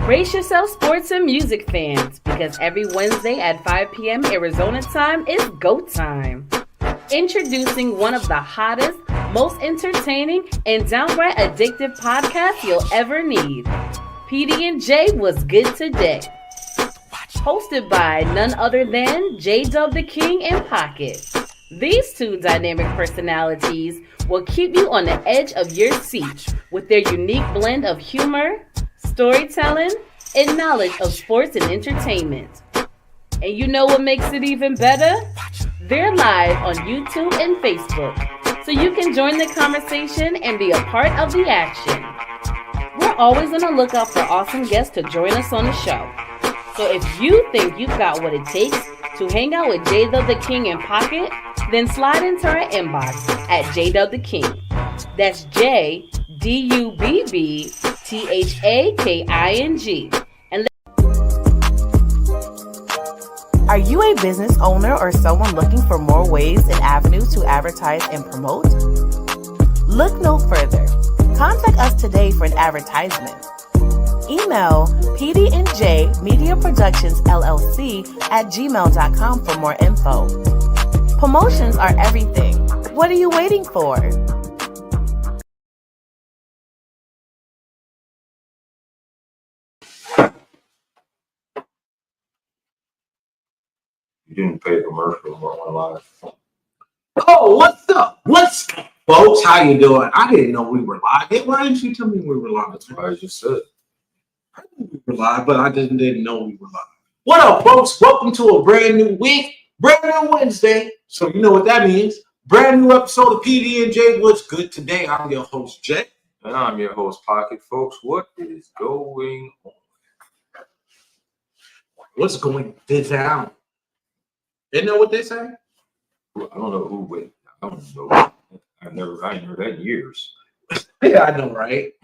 Brace yourself, sports and music fans, because every Wednesday at 5 p.m. Arizona time is GO time. Introducing one of the hottest, most entertaining, and downright addictive podcasts you'll ever need. PD&J was good today. Hosted by none other than J-Dub the King and Pocket. These two dynamic personalities will keep you on the edge of your seat with their unique blend of humor, storytelling, and knowledge of sports and entertainment. And you know what makes it even better? They're live on YouTube and Facebook, so you can join the conversation and be a part of the action. We're always on the lookout for awesome guests to join us on the show. So if you think you've got what it takes to hang out with J-Dub the King and Pocket, then slide into our inbox at J-Dub the King. That's JDUBBTHAKING. Are you a business owner or someone looking for more ways and avenues to advertise and promote? Look no further. Contact us today for an advertisement. Email PD&J Media Productions LLC at gmail.com for more info. Promotions are everything. What are you waiting for? You didn't pay a commercial on live. Oh, what's up? What's up, folks? How you doing? I didn't know we were live. Hey, why didn't you tell me we were live? That's what I just said. I knew we were live, but I didn't know we were live. What up, folks? Welcome to a brand new week, brand new Wednesday. So you know what that means. Brand new episode of PD&J. What's good today? I'm your host, Jay. And I'm your host, Pocket. Folks, what is going on? What's going down? You know what they say? I don't know who went. I don't know. I ain't heard that in years. Yeah, I know, right?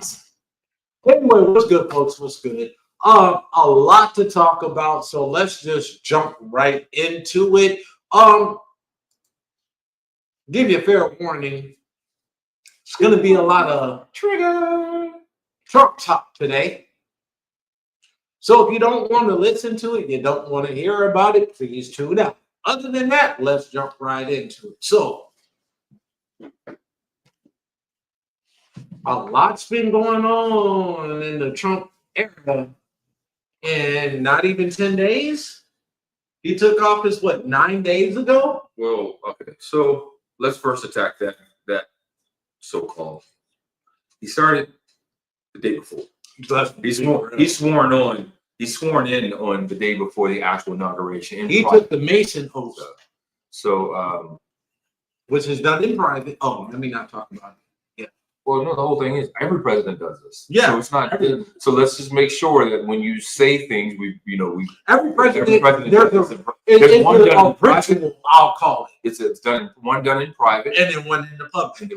Anyway, what's good, folks? What's good? A lot to talk about, so let's just jump right into it. Give you a fair warning. It's going to be a lot of Trump talk today. So if you don't want to listen to it, you don't want to hear about it, please tune out. Other than that, let's jump right into it. So, a lot's been going on in the Trump era, and not even 10 days. He took office, 9 days ago? Well, okay. So let's first attack that so-called. He started the day before. He's sworn in on the day before the actual inauguration. He took the Mason oath. So, which is done in private. Oh, let me not talk about it. Yeah. Well, no, the whole thing is every president does this. Yeah. So it's not. So let's just make sure that when you say things, every president there's one done in private. I'll call it. It's done in private, and then one in the public. And the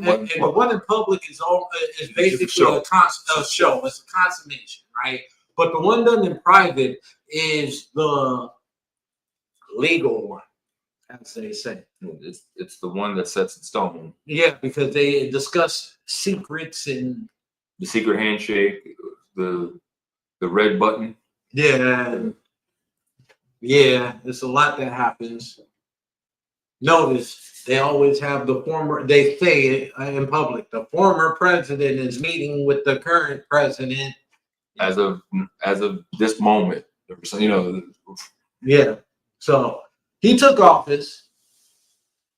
one in public is basically a show. It's a consummation, right? But the one done in private is the legal one, as they say. It's the one that sets in stone. Yeah, because they discuss secrets and the secret handshake, the red button. Yeah, there's a lot that happens. Notice they always have they say in public, the former president is meeting with the current president. As of this moment, Yeah. So he took office.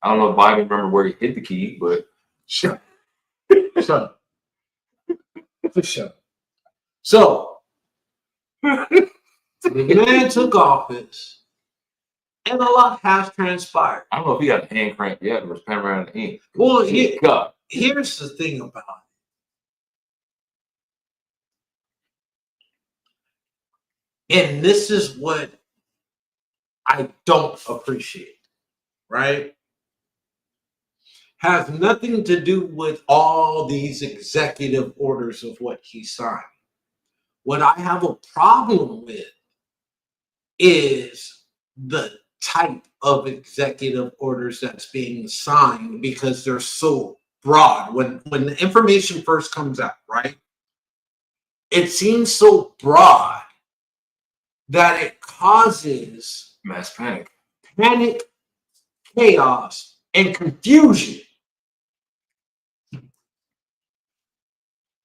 I don't know if Biden remember where he hid the key, but sure. For sure. So the man took office, and a lot has transpired. I don't know if he got a hand crank yet or was pen around the ink. Well, here's the thing about it. And this is what I don't appreciate, right? Has nothing to do with all these executive orders of what he signed. What I have a problem with is the type of executive orders that's being signed, because they're so broad. When the information first comes out, right? It seems so broad that it causes Mass panic. panic, chaos, and confusion.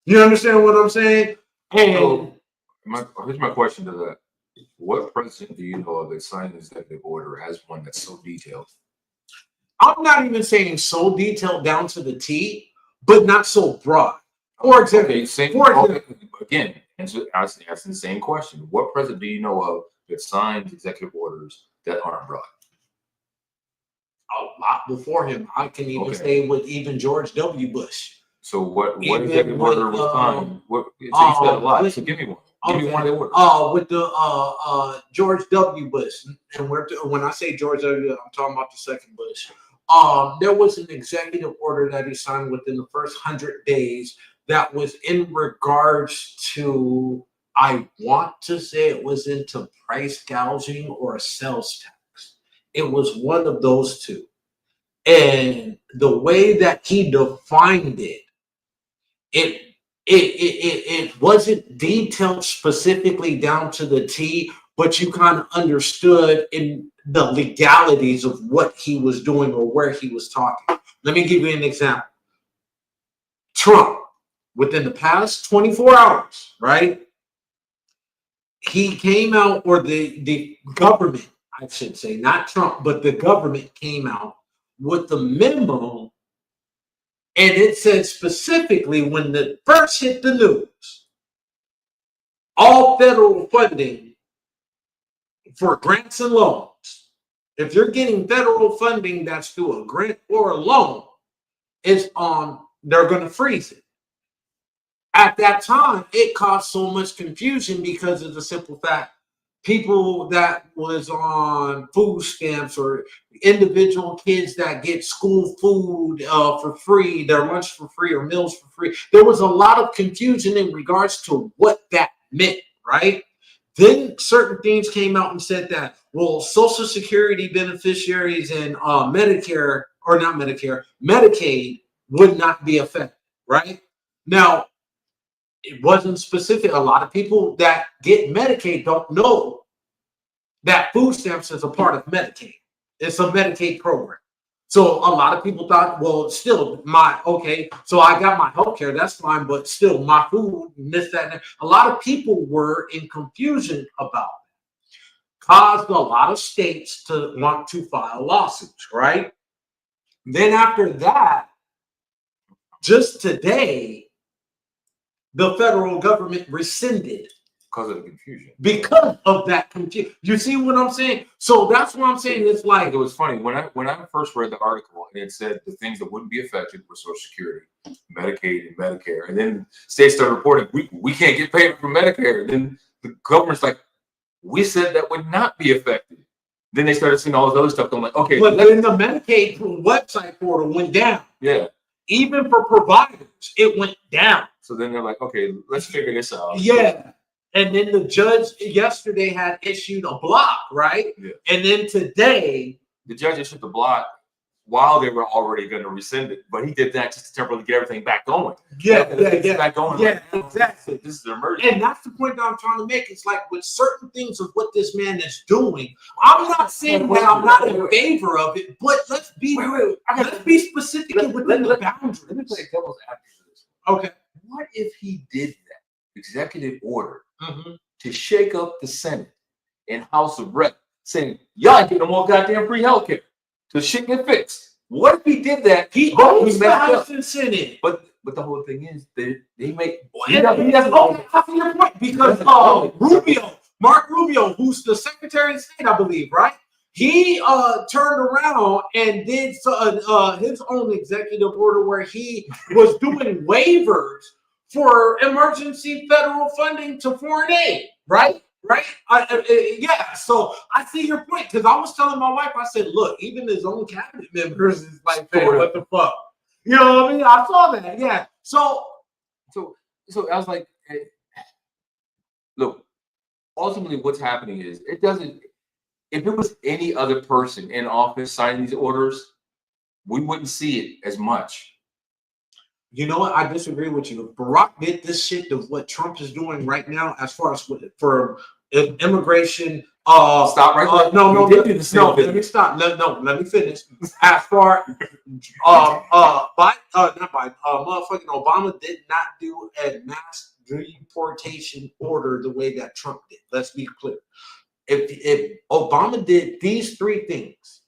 You understand what I'm saying? And So, here's my question to that. What president do you know of that signed an executive order as one that's so detailed? I'm not even saying so detailed down to the T, but not so broad. For example, again, asking the same question. What president do you know of that signs executive orders that aren't broad? A lot before him. I can even say with even George W. Bush. So what executive order was signed? So you said a lot. So give me one. Give me one of the orders. With the George W. Bush, and when I say George W., I'm talking about the second Bush. There was an executive order that he signed within the first 100 days that was in regards to, I want to say it was into price gouging or a sales tax. It was one of those two. And the way that he defined it wasn't detailed specifically down to the T, but you kind of understood in the legalities of what he was doing or where he was talking. Let me give you an example. Trump, within the past 24 hours, right? He came out, or the government, I should say, not Trump, but the government came out with the memo. And it said specifically when it first hit the news, all federal funding for grants and loans, if you're getting federal funding that's through a grant or a loan, they're going to freeze it. At that time, it caused so much confusion because of the simple fact people that was on food stamps or individual kids that get school food for free, their lunch for free or meals for free. There was a lot of confusion in regards to what that meant, right? Then certain things came out and said that, well, Social Security beneficiaries and Medicare, or not Medicare, Medicaid would not be affected, right? Now, it wasn't specific. A lot of people that get Medicaid don't know that food stamps is a part of Medicaid. It's a Medicaid program. So a lot of people thought, well, still so I got my health care, that's fine, but still my food, this, that, and that. A lot of people were in confusion about it. Caused a lot of states to want to file lawsuits, right? Then after that, just today, the federal government rescinded because of the confusion. Because of that confusion. You see what I'm saying? So that's what I'm saying. It's like, it was funny when I first read the article and it said the things that wouldn't be affected were Social Security, Medicaid, and Medicare. And then states started reporting we can't get paid for Medicare. Then the government's like, we said that would not be affected. Then they started seeing all this other stuff. I'm like, okay. But then the Medicaid website portal went down. Yeah. Even for providers, it went down. So then they're like, okay, let's figure this out. Yeah. And then the judge yesterday had issued a block, right? Yeah. And then today, the judge issued the block while they were already going to rescind it, but he did that just to temporarily get everything back going. Yeah. Back going. Yeah, exactly. This is an emergency. And that's the point that I'm trying to make. It's like with certain things of what this man is doing, I'm not saying that I'm not in favor of it, but let's be specific within the boundaries. Let me play devil's advocate for this. Okay. What if he did that executive order to shake up the Senate and House of Reps, saying y'all ain't getting no more goddamn free healthcare to shit get fixed? What if he did that? He owns the House and Senate. But the whole thing is they make. That's your point, because Mark Rubio, who's the Secretary of State, I believe, right? He turned around and did his own executive order where he was doing waivers for emergency federal funding to foreign aid, right? Yeah, so I see your point, because I was telling my wife, I said, look, even his own cabinet members is like, hey, what the fuck? You know what I mean? I saw that, yeah. So I was like, hey, look, ultimately what's happening is it doesn't, if it was any other person in office signing these orders, we wouldn't see it as much. You know what? I disagree with you. If Barack did this shit of what Trump is doing right now, as far as for immigration. Stop right there. No, no, We did do the same thing. let me stop. No, let me finish. As far motherfucking Obama did not do a mass deportation order the way that Trump did. Let's be clear. If Obama did these three things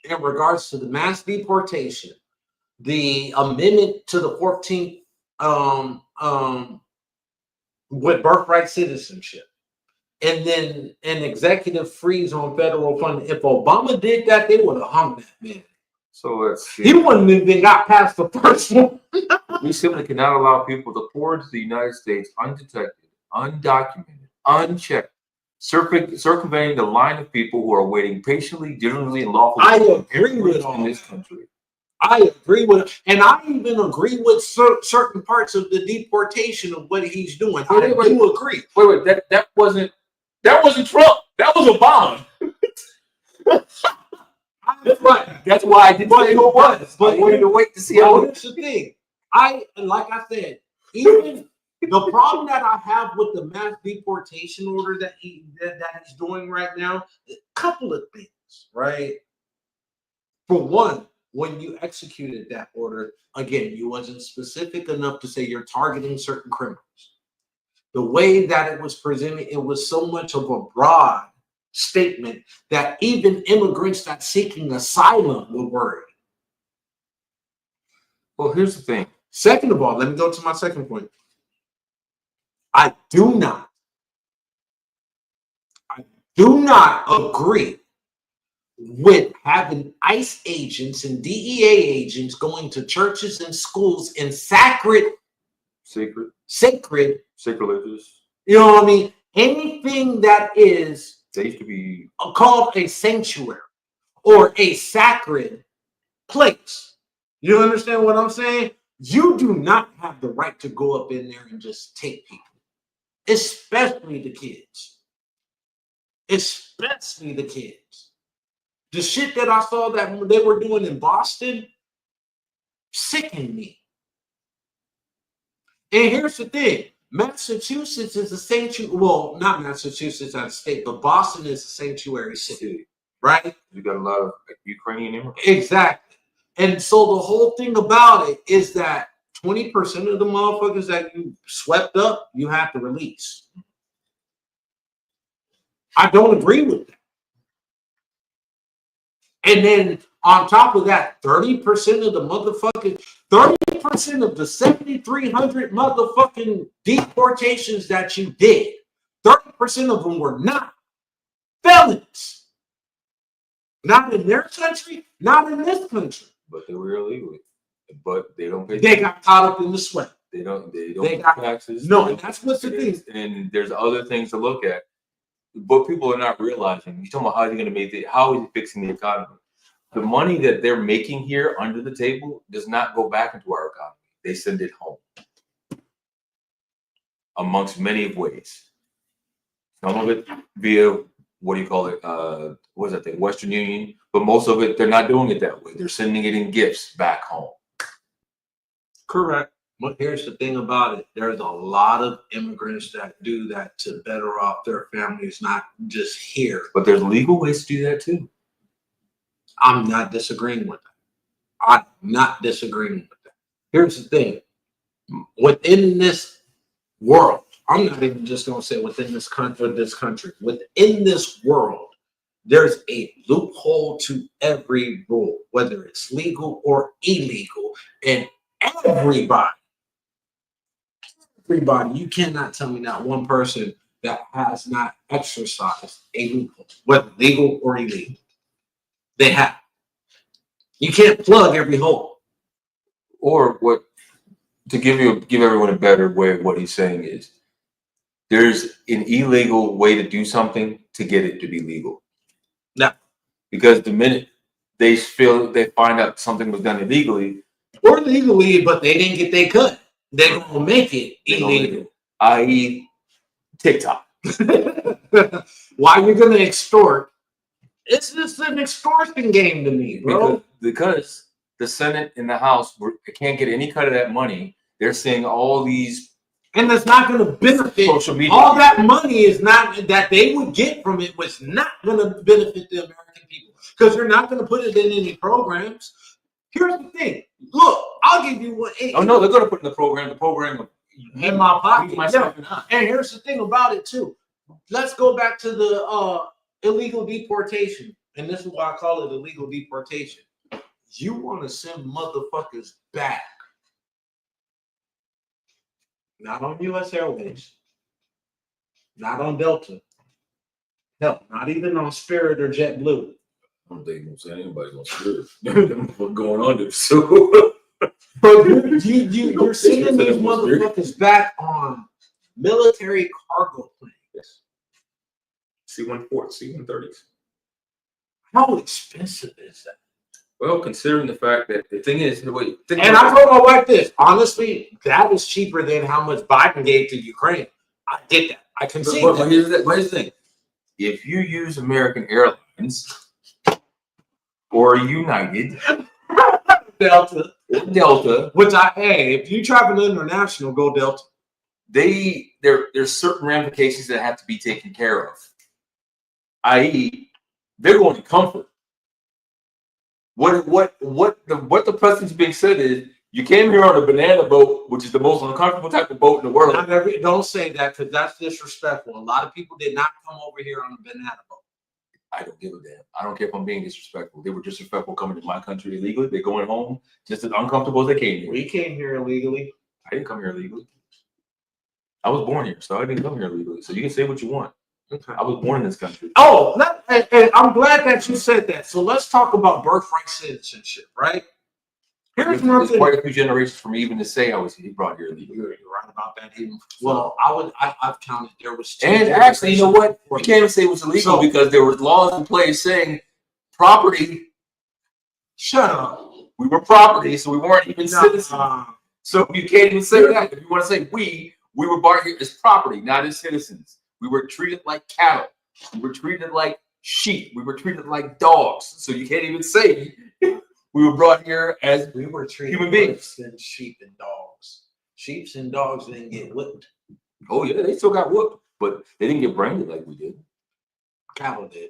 in regards to the mass deportation, the amendment to the 14th with birthright citizenship, and then an executive freeze on federal funding. If Obama did that, they would have hung that man. So let's see. He wouldn't even got past the first one. We simply cannot allow people to pour into the United States undetected, undocumented, unchecked, circumventing the line of people who are waiting patiently, diligently, and lawfully. I agree with all in this that. country. I agree with it, and I even agree with certain parts of the deportation of what he's doing. I do agree. Wait, that wasn't Trump. That was Obama. That's why I didn't say who it was. But I wanted to wait to see how. Here's the thing. Like I said, even the problem that I have with the mass deportation order that he's doing right now, a couple of things, right? For one, when you executed that order, again, you wasn't specific enough to say you're targeting certain criminals. The way that it was presented, it was so much of a broad statement that even immigrants that seeking asylum were worried. Well, here's the thing. Second of all, let me go to my second point. I do not agree with having ICE agents and DEA agents going to churches and schools in sacrilegious. You know what I mean? Anything that is they used to be called a sanctuary or a sacred place. You understand what I'm saying? You do not have the right to go up in there and just take people, especially the kids. Especially the kids. The shit that I saw that they were doing in Boston sickened me. And here's the thing. Massachusetts is a sanctuary. Well, not Massachusetts as a state, but Boston is a sanctuary city, right? You got a lot of Ukrainian immigrants. Exactly. And so the whole thing about it is that 20% of the motherfuckers that you swept up, you have to release. I don't agree with that. And then on top of that, 30% of the motherfucking 30% of the 7,300 motherfucking deportations that you did, 30% of them were not felons. Not in their country, not in this country. But they were illegal. But they don't pay. They got caught up in the sweat. They don't pay taxes. No, and that's what's the thing. And there's other things to look at. But people are not realizing. You're talking about how is he going to make it? How is he fixing the economy? The money that they're making here under the table does not go back into our economy. They send it home. Amongst many ways. Some of it via what do you call it? What is that thing? Western Union. But most of it, they're not doing it that way. They're sending it in gifts back home. Correct. But here's the thing about it. There's a lot of immigrants that do that to better off their families, not just here. But there's legal ways to do that too. I'm not disagreeing with that. I'm not disagreeing with that. Here's the thing. Within this world, I'm not even just going to say within this country, within this world, there's a loophole to every rule, whether it's legal or illegal. And everybody, you cannot tell me not one person that has not exercised a loophole, whether legal or illegal. They have. You can't plug every hole. Or what? To give everyone a better way of what he's saying is, there's an illegal way to do something to get it to be legal. Now, because the minute they find out something was done illegally or legally, but they didn't get their cut, they're gonna make it illegal. I.e., TikTok. Why you're gonna extort? It's just an extortion game to me, bro. Because the Senate and the House can't get any cut of that money. They're saying all these, and it's not going to benefit social media. All that money is not that they would get from it was not going to benefit the American people because they're not going to put it in any programs. Here's the thing. Look, I'll give you what. Oh no, they're going to put in the program. The program in my pocket. Myself and here's the thing about it too. Let's go back to the illegal deportation, and this is why I call it illegal deportation. You want to send motherfuckers back. Not on U.S. Airways. Not on Delta. Hell, not even on Spirit or JetBlue. I don't think anybody's on Spirit. What's going on there? So, but you're sending these motherfuckers back on military cargo planes. Yes. C-140s, C-130s. How expensive is that? Well, considering the fact that the thing is, wait. And I told my wife this. Honestly, that is cheaper than how much Biden gave to Ukraine. I get that. I can see that. But here's the thing. If you use American Airlines or United, Delta, which if you travel international, go Delta. There's certain ramifications that have to be taken care of. I.e., they're going to comfort. What the president's being said is, you came here on a banana boat, which is the most uncomfortable type of boat in the world. Don't say that because that's disrespectful. A lot of people did not come over here on a banana boat. I don't give a damn. I don't care if I'm being disrespectful. They were disrespectful coming to my country illegally. They're going home just as uncomfortable as they came here. We came here illegally. I didn't come here illegally. I was born here, so I didn't come here illegally. So you can say what you want. Okay. I was born in this country. Oh, and I'm glad that you said that. So let's talk about birthright citizenship, right? There's quite a few generations for me even to say I was brought here illegally. You're right about that. Even well, I've counted. There was two. And actually, you know what? We can't even say it was illegal because there were laws in place saying property. Shut up. We were property, so we weren't even citizens. So you can't even say that. If you want to say we were brought here as property, not as citizens. We were treated like cattle. We were treated like sheep. We were treated like dogs. So you can't even say we were brought here as we were treated human beings. Than sheep and dogs. Sheep and dogs didn't get whipped. Oh yeah, they still got whooped, but they didn't get branded like we did. Cattle did.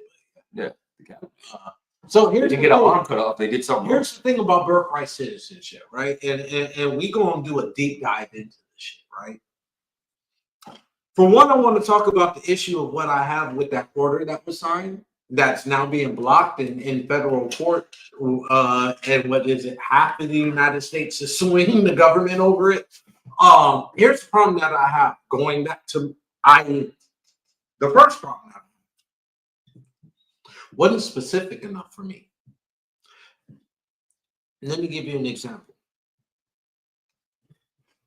Yeah, the cattle. So here's they didn't get an arm cut off. They did something. Here's the thing about birthright citizenship, right? And we gonna do a deep dive into this shit, right? For one, I want to talk about the issue of what I have with that order that was signed that's now being blocked in federal court. And what is it? Half of the United States is suing the government over it. Here's the problem that I have going back to the first problem I have wasn't specific enough for me. Let me give you an example.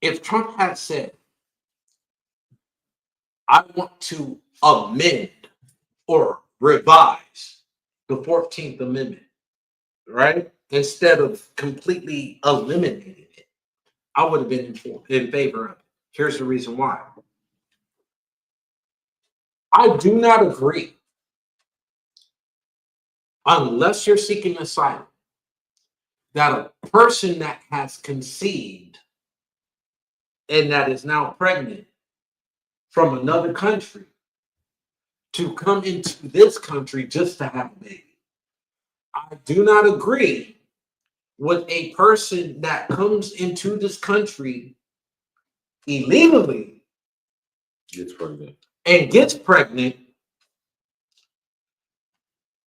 If Trump had said, I want to amend or revise the 14th Amendment, right? Instead of completely eliminating it, I would have been in favor of it. Here's the reason why. I do not agree, unless you're seeking asylum, that a person that has conceived and that is now pregnant from another country to come into this country just to have a baby. I do not agree with a person that comes into this country illegally gets pregnant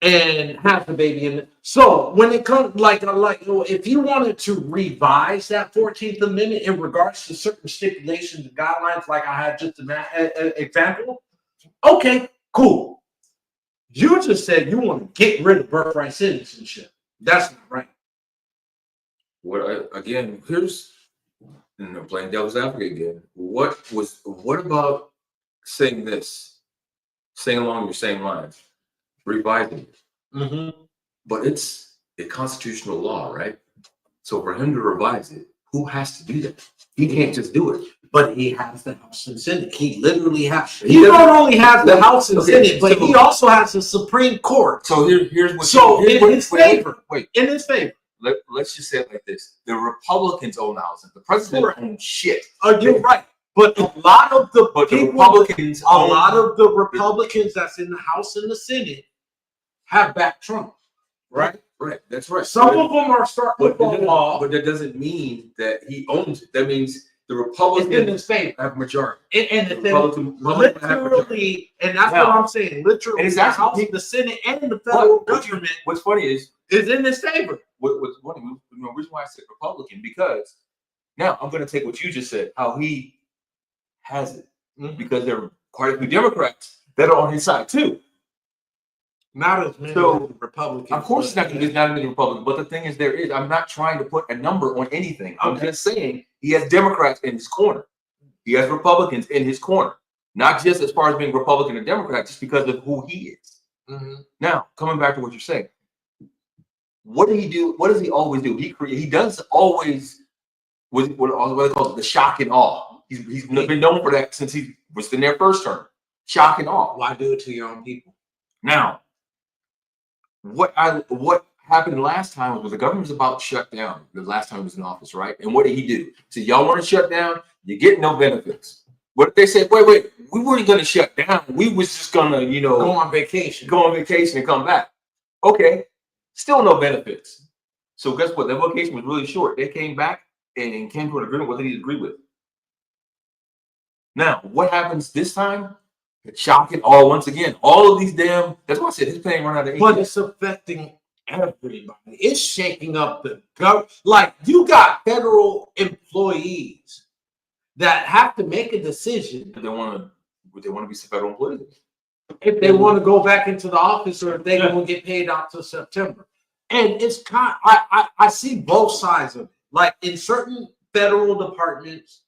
and has the baby in it. So when it comes like if you wanted to revise that 14th Amendment in regards to certain stipulations and guidelines, like I had just an example, okay, cool. You just said you want to get rid of birthright citizenship. That's not right. Here's playing devil's advocate again. What about saying this, saying along your same lines? Revising it. Mm-hmm. But it's a constitutional law, right? So for him to revise it, who has to do that? He can't just do it. But he has the House and Senate. He literally has. He not only has the House and Senate, but he also has the Supreme Court. So here's what. So in his favor. Wait. In his favor. let's just say it like this: the Republicans own the House. The president owns shit. You're right. But a lot of the Republicans, that's in the House and the Senate have backed Trump. Right. Right. That's right. Some of them are starting to fall off. But that doesn't mean that he owns it. That means the Republicans have majority. And literally, and that's what I'm saying. Literally, and it's the House, actually the Senate, and the federal government. What's funny is in his favor. What's funny? The reason why I said Republican, because now I'm going to take what you just said, how he has it, because there are quite a few Democrats that are on his side too. Not as many Republicans. Of course, it's not as many Republicans. But the thing is, I'm not trying to put a number on anything. I'm just saying he has Democrats in his corner. He has Republicans in his corner. Not just as far as being Republican or Democrat, just because of who he is. Now, coming back to what you're saying, what did he do? What does he always do? He does always what they call the shock and awe. He's been known for that since he was in their first term. Shock and awe. Why do it to your own people? Now, what happened last time was the government was about to shut down the last time he was in office, right? And what did he do? So y'all want to shut down? You get no benefits. What if they said, wait, we weren't going to shut down. We was just going to, go on vacation and come back. Okay, still no benefits. So guess what? Their vacation was really short. They came back and came to an agreement what they agreed with. Now, what happens this time? It's shocking all once again. All of these that's why I said his pay run out of 8 But it's affecting everybody. It's shaking up the government. Like, you got federal employees that have to make a decision. They want to be federal employees. If they want to go back into the office or if they don't get paid out till September. And it's I see both sides of it. Like, in certain federal departments,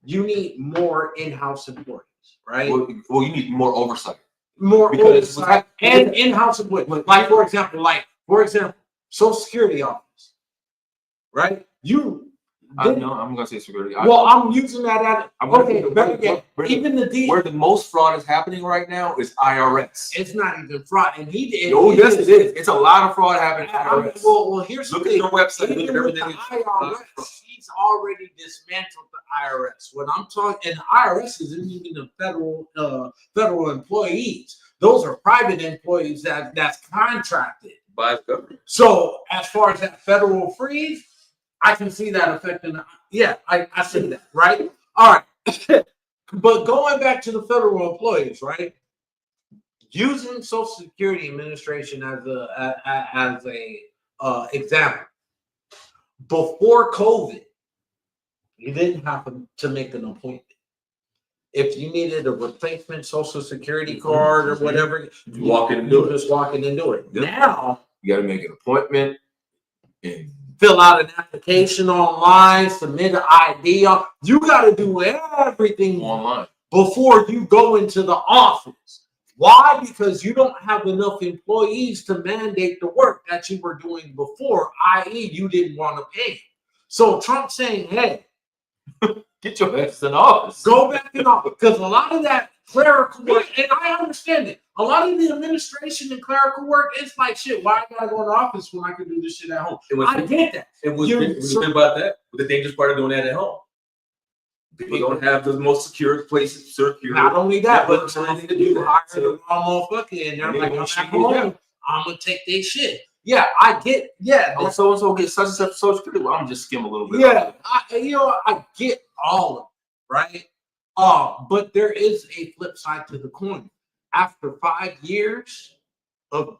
you need more in-house employees. Right. Well, you need more oversight. And in-house employees. Like for example, Social Security office. Right? I'm gonna say security. I'm using that even where the most fraud is happening right now is IRS. It's not even fraud, and yes, it is. It's a lot of fraud happening at IRS. Well, here's look at your website. Look at everything. IRS, he's already dismantled the IRS. What I'm talking, and the IRS isn't even the federal employees. Those are private employees that's contracted by the government. So as far as that federal freeze, I can see that affecting. Yeah, I see that. Right. All right. But going back to the federal employees, right? Using Social Security Administration as a example. Before COVID, you didn't have to make an appointment. If you needed a replacement Social Security card or whatever, you walk in and do it. Just walk in and do it. Yep. Now you got to make an appointment and fill out an application online, submit an ID. You got to do everything online before you go into the office. Why? Because you don't have enough employees to mandate the work that you were doing before, i.e. you didn't want to pay. So Trump saying, hey, get your ass in office. Go back in office. Because a lot of that clerical work, and I understand it, a lot of the administration and clerical work, it's like, shit, why I gotta go to the office when I can do this shit at home? I get that. It was about that. But the dangerous part of doing that at home. People don't have the most secure places. Not only that, but you hire the wrong motherfucker and they're like, I'm at home. I'm gonna take their shit. Yeah, I get. Yeah, so and so get such and such Social Security. Well, I'm just skim a little bit. Yeah, I get all of it, right? But there is a flip side to the coin. After 5 years of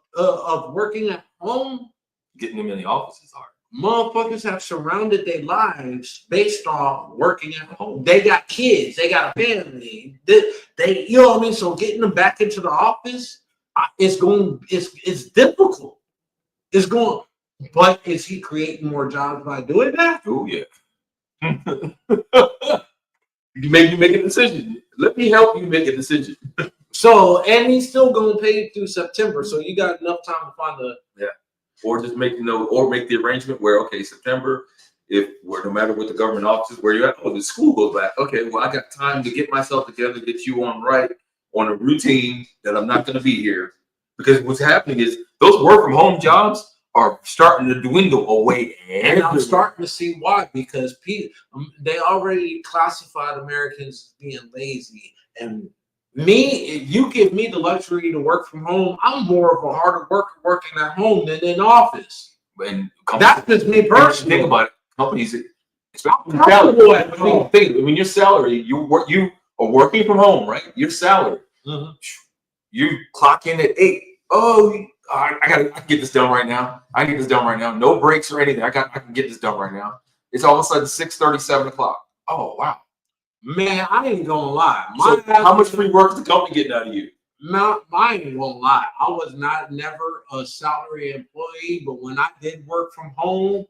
working at home, getting them in the office is hard. Motherfuckers have surrounded their lives based off working at home. They got kids, they got a family. They you know what I mean? So getting them back into the office it's difficult. It's going, but is he creating more jobs by doing that? Oh yeah. You make a decision. Let me help you make a decision. So, and he's still going to pay you through September. So you got enough time to find or just make the arrangement where, okay, September, no matter what the government offices where you're at, the school goes back. Okay, well, I got time to get myself together, get you on a routine that I'm not going to be here. Because what's happening is those work from home jobs are starting to dwindle away. And I'm starting to see why, because they already classified Americans as being lazy. And me, if you give me the luxury to work from home, I'm more of a harder worker working at home than in office. And that's just me personally. Think about it. Companies, when your salary, you are working from home, right? Your salary. Mm-hmm. You clock in at 8. Oh, I can get this done right now. I can get this done right now. No breaks or anything. I can get this done right now. It's all of a sudden 6:30, 7 o'clock. Oh wow, man, I ain't gonna lie. So how much free work is the company getting out of you? I ain't gonna lie. I was never a salary employee, but when I did work from home,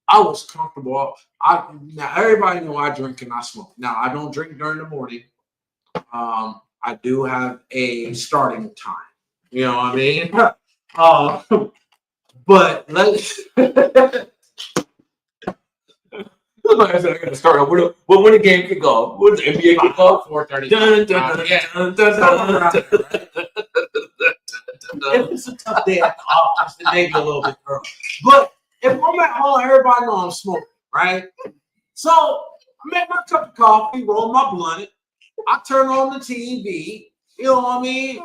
I was comfortable. Now everybody know I drink and I smoke. Now I don't drink during the morning. I do have a starting time. You know what I mean? But let's. I gotta start off. When the game kick off? When the NBA kick off? 4:30. If it's a tough day at the office, then maybe a little bit early. But if I'm at home, everybody know I'm smoking, right? So I make my cup of coffee, roll my blunt, I turn on the TV. You know what I mean?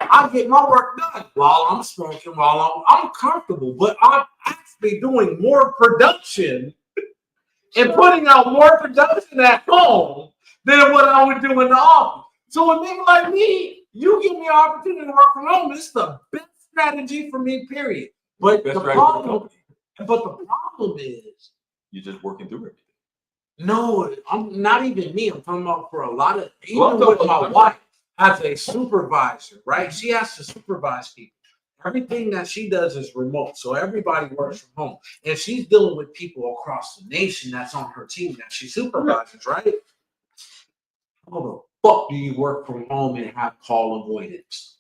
I get my work done while I'm smoking, while I'm comfortable, but I'm actually doing more production and putting out more production at home than what I would do in the office. So a nigga like me, you give me an opportunity to work from home, it's the best strategy for me, period. But the problem is you're just working through everything. No, I'm not even me. I'm talking about for a lot of, even with my wife as a supervisor, right? She has to supervise people. Everything that she does is remote, so everybody works from home. And she's dealing with people across the nation that's on her team that she supervises, right? How the fuck do you work from home and have call avoidance?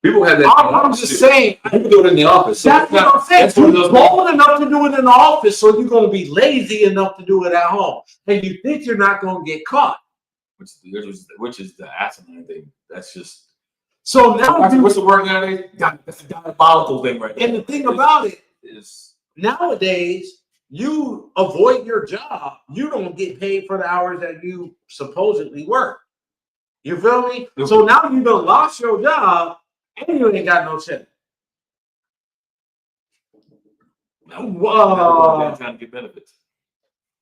People have that. I'm just saying. People do it in the office. That's what I'm saying. You're bold enough to do it in the office, so you're going to be lazy enough to do it at home. And you think you're not going to get caught. Which is the asinine thing. That's just. So now, what's the word nowadays? That's a diabolical thing right there. And the thing about it is, nowadays, you avoid your job. You don't get paid for the hours that you supposedly work. You feel me? So now you done lost your job and you ain't got no check. Downtown to get benefits.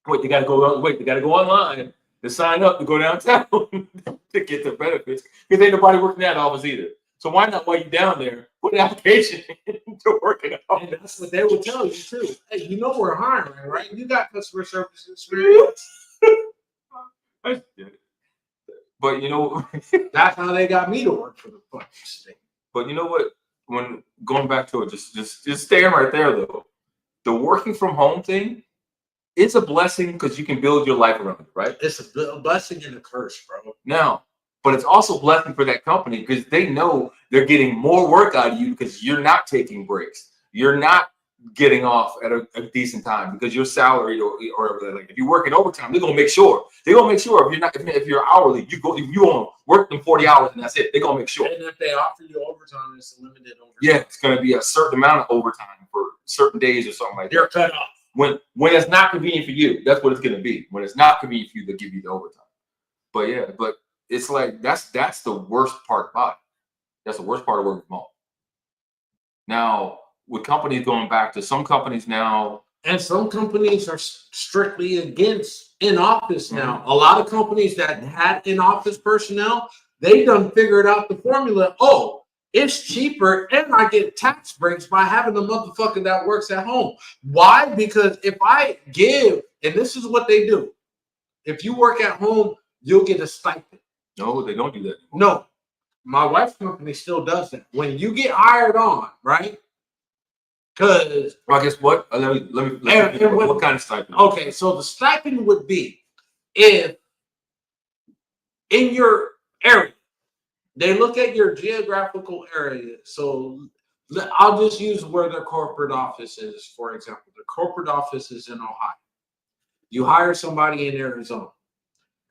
They gotta go online to sign up to go downtown to get the benefits because ain't nobody working that office either. So why not, while you're down there, put an application to work in the office? And that's what they would tell you too. Hey, you know we're hiring, right? You got customer service experience. But you know, that's how they got me to work for the fucking state. But you know what? When going back to it, just staying right there though, the working from home thing, it's a blessing because you can build your life around it, right? It's a blessing and a curse, bro. Now, but it's also a blessing for that company because they know they're getting more work out of you because you're not taking breaks. You're not getting off at a decent time because you're salaried or like if you're working overtime, they're gonna make sure. They're gonna make sure if you're hourly, you gonna work them 40 hours and that's it. They're gonna make sure. And if they offer you overtime, it's a limited overtime. Yeah, it's gonna be a certain amount of overtime for certain days or something like that. You're cut off. When it's not convenient for you, that's what it's gonna be. When it's not convenient for you, they'll give you the overtime. But yeah, but it's like that's the worst part about it. That's the worst part of working from home. Now, with companies going back to some companies now, and some companies are strictly against in-office now. A lot of companies that had in-office personnel, they done figured out the formula. Oh, it's cheaper and I get tax breaks by having a motherfucker that works at home. Why? Because if I give, and this is what they do, if you work at home, you'll get a stipend. No, they don't do that. No, my wife's company still does that. When you get hired on, right? Because well, I guess what? Let me what kind of stipend? Okay, so the stipend would be if in your area, they look at your geographical area. So I'll just use where their corporate office is, for example. The corporate office is in Ohio. You hire somebody in Arizona.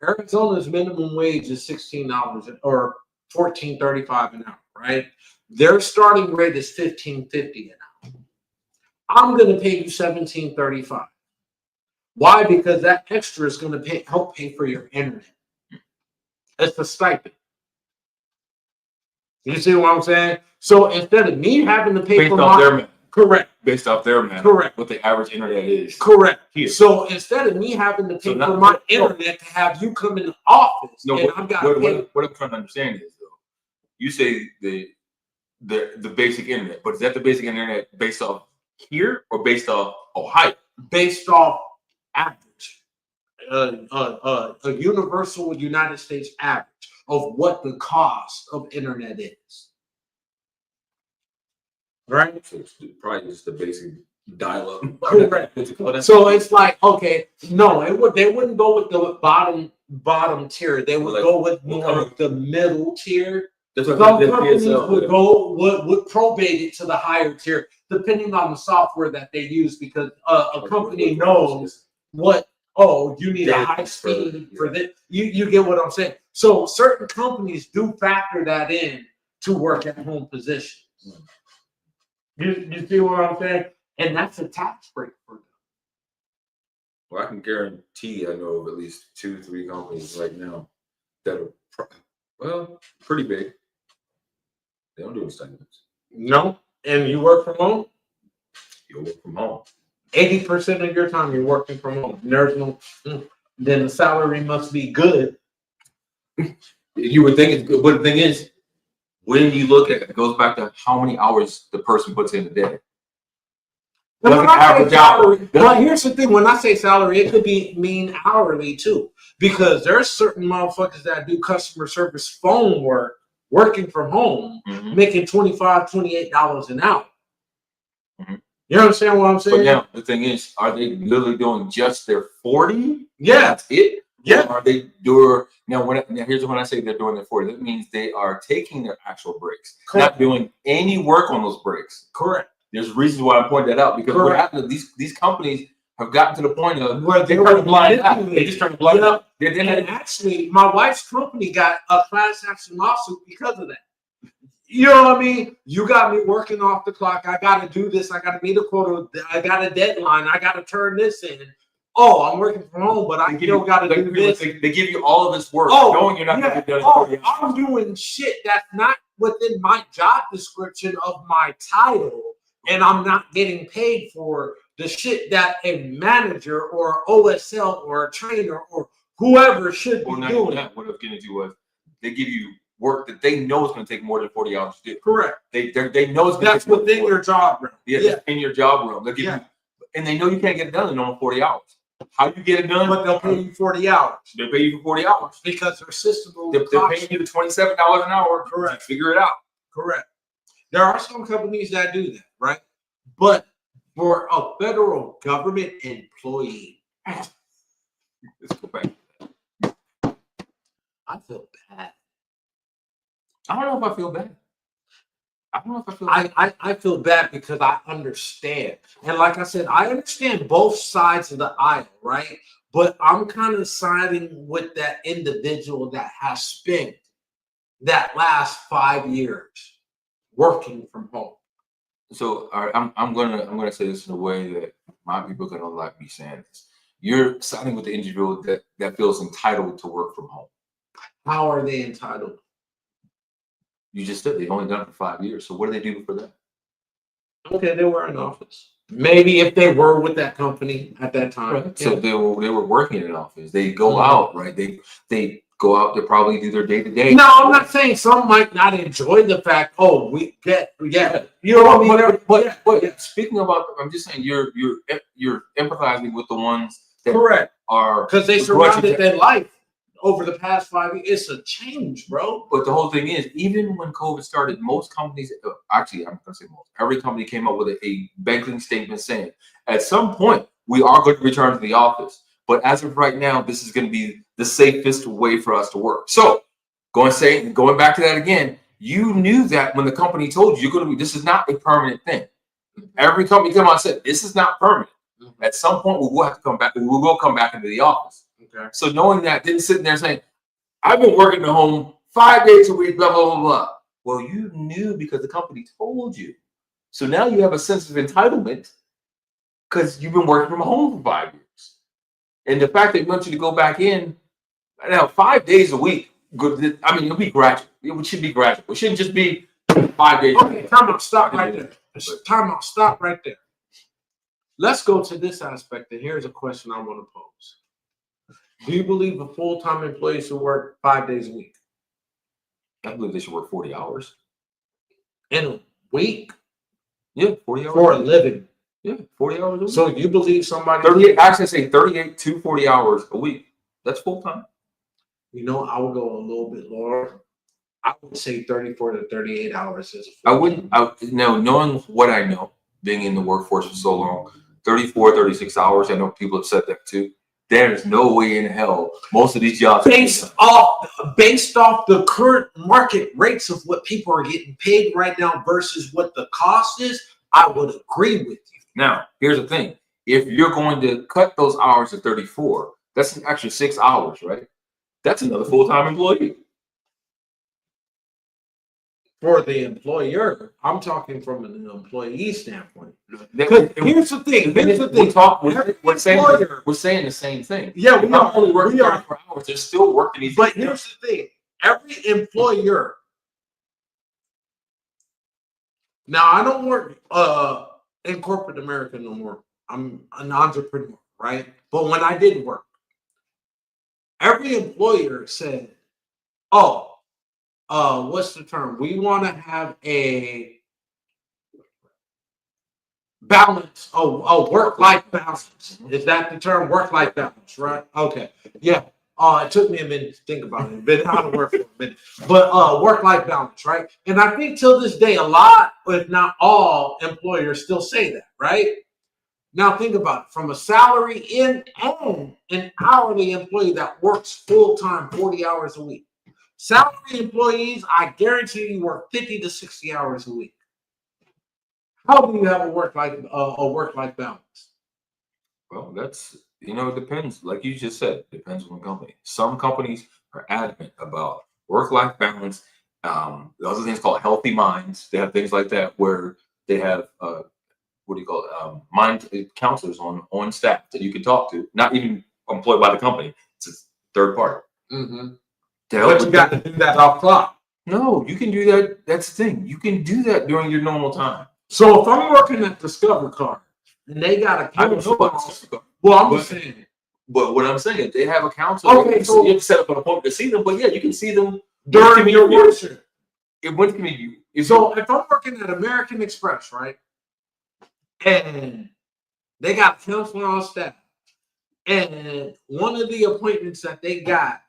Arizona's minimum wage is $16 or $14.35 an hour, right? Their starting rate is $15.50 an hour. I'm going to pay you $17.35. Why? Because that extra is going to help pay for your internet. It's the stipend. You see what I'm saying? So instead of me having to pay based for off their correct, based off their man, correct, what the average internet is. Correct. Here. So instead of me having to pay for my internet to have you come in the office, no, and I've got to pay. What I'm trying to understand is though, you say the basic internet, but is that the basic internet based off here or based off Ohio? Based off average, a universal United States average of what the cost of internet is. Right? So it's probably just the basic dial-up. Correct. So it's like, okay, no, they wouldn't go with the bottom tier. They would go with more of the middle tier. Some companies would probate it to the higher tier, depending on the software that they use, because a company knows what, you need a high speed for this. You get what I'm saying? So certain companies do factor that in to work at home positions. You see what I'm saying? And that's a tax break for them. Well, I can guarantee I know of at least 2-3 companies right now that are pretty big. They don't do stipends. No, and you work from home? You work from home. 80% of your time you're working from home. There's no, then the salary must be good. You would think it's good, but the thing is, when you look at it, it goes back to how many hours the person puts in a day. But here's the thing: when I say salary, it could mean hourly too, because there's certain motherfuckers that do customer service phone work, working from home, making $25, $28 an hour. You understand what I'm saying? But now the thing is, are they literally doing just their 40? Yeah, that's it. Yeah. Or are they doing now? Here's when I say they're doing their 40. That means they are taking their actual breaks, not doing any work on those breaks. Correct. There's reasons why I point that out, because what happened, these companies have gotten to the point of where they turn blind eye. They just turn blind eye. And actually, my wife's company got a class action lawsuit because of that. You know what I mean? You got me working off the clock. I got to do this. I got to meet a quota. I got a deadline. I got to turn this in. Oh, I'm working from home, but I still got to do this. They give you all of this work, knowing you're not going to get done. I'm doing shit that's not within my job description of my title, and I'm not getting paid for the shit that a manager or OSL or a trainer or whoever should be doing. What I was getting to was they give you work that they know is going to take more than 40 hours to do. Correct. They know it's that's within your job realm. Yeah, in your job realm. They give you, and they know you can't get it done in only 40 hours. How you get it done? But they'll pay you 40 hours. They pay you for 40 hours because their system will. They're paying you $27 an hour. Correct. Figure it out. Correct. There are some companies that do that, right? But for a federal government employee, let's go back to that. I feel bad. I don't know if I feel bad. I don't know if I feel bad. I feel bad because I understand. And like I said, I understand both sides of the aisle, right? But I'm kind of siding with that individual that has spent that last 5 years working from home. So I'm gonna say this in a way that my people are gonna like me saying this. You're siding with the individual that feels entitled to work from home. How are they entitled? You just said they've only done it for 5 years. So what do they do for that? Okay, they were in office. Maybe if they were with that company at that time. Right. So they were working in an office. They go out, right? They go out to probably do their day-to-day. No, I'm not saying some might not enjoy the fact, you know what I mean? But speaking about, I'm just saying you're empathizing with the ones that are, because they surrounded their life over the past 5 years. It's a change, bro. But the whole thing is, even when COVID started, most companies, actually, I'm going to say most, every company came up with a banking statement saying, at some point, we are going to return to the office. But as of right now, this is going to be the safest way for us to work. So going back to that again, you knew that when the company told you this is not a permanent thing. Every company came out and said, this is not permanent. At some point, we will have to come back. We will come back into the office. Okay. So knowing that, didn't sit there saying, I've been working at home 5 days a week, blah, blah, blah, blah. Well, you knew because the company told you. So now you have a sense of entitlement because you've been working from home for 5 years. And the fact they want you to go back in now 5 days a week, good. I mean, it'll be gradual. It should be gradual. It shouldn't just be 5 days. Okay, time out. Stop right there. Time out. Stop right there. Let's go to this aspect. And here's a question I want to pose. Do you believe a full-time employee should work 5 days a week? I believe they should work 40 hours. In a week? Yeah, 40 hours. For a living. Yeah, 40 hours a week. So you believe somebody 38, actually say 38 to 40 hours a week. That's full time. You know, I would go a little bit lower. I would say 34 to 38 hours is I wouldn't knowing what I know, being in the workforce for so long, 34, 36 hours. I know people have said that too. There's no way in hell most of these jobs based off the current market rates of what people are getting paid right now versus what the cost is. I would agree with you. Now, here's the thing. If you're going to cut those hours to 34, that's an extra 6 hours, right? That's another full-time employee. For the employer, I'm talking from an employee standpoint. Here's the thing. We're saying the same thing. Yeah, we not only working 34 hours, they're still working these. But here's the thing. Every employer. Now, I don't work in corporate America no more. I'm an entrepreneur, right? But when I did work, every employer said, oh, what's the term? We want to have a balance, work-life balance. Is that the term? Work-life balance, right? Okay. Yeah. It took me a minute to think about it. Been out of work for a minute. But work-life balance, right? And I think till this day, a lot, if not all, employers still say that, right? Now think about it. From a salary in and an hourly employee that works full-time 40 hours a week. Salary employees, I guarantee you work 50 to 60 hours a week. How do you have a work-life balance? Well, it depends. Like you just said, depends on the company. Some companies are adamant about work-life balance. Those are things called healthy minds. They have things like that where they have mind counselors on staff that you can talk to, not even employed by the company. It's a third party. Mm-hmm. But you got to do that off clock. No, you can do that. That's the thing. You can do that during your normal time. So if I'm working at Discover Card and they got a counselor, I'm just saying. But what I'm saying, they have a counselor. Okay, so you have to set up an appointment to see them. But yeah, you can see them during your work. So if I'm working at American Express, right, and they got a counselor on staff, and one of the appointments that they got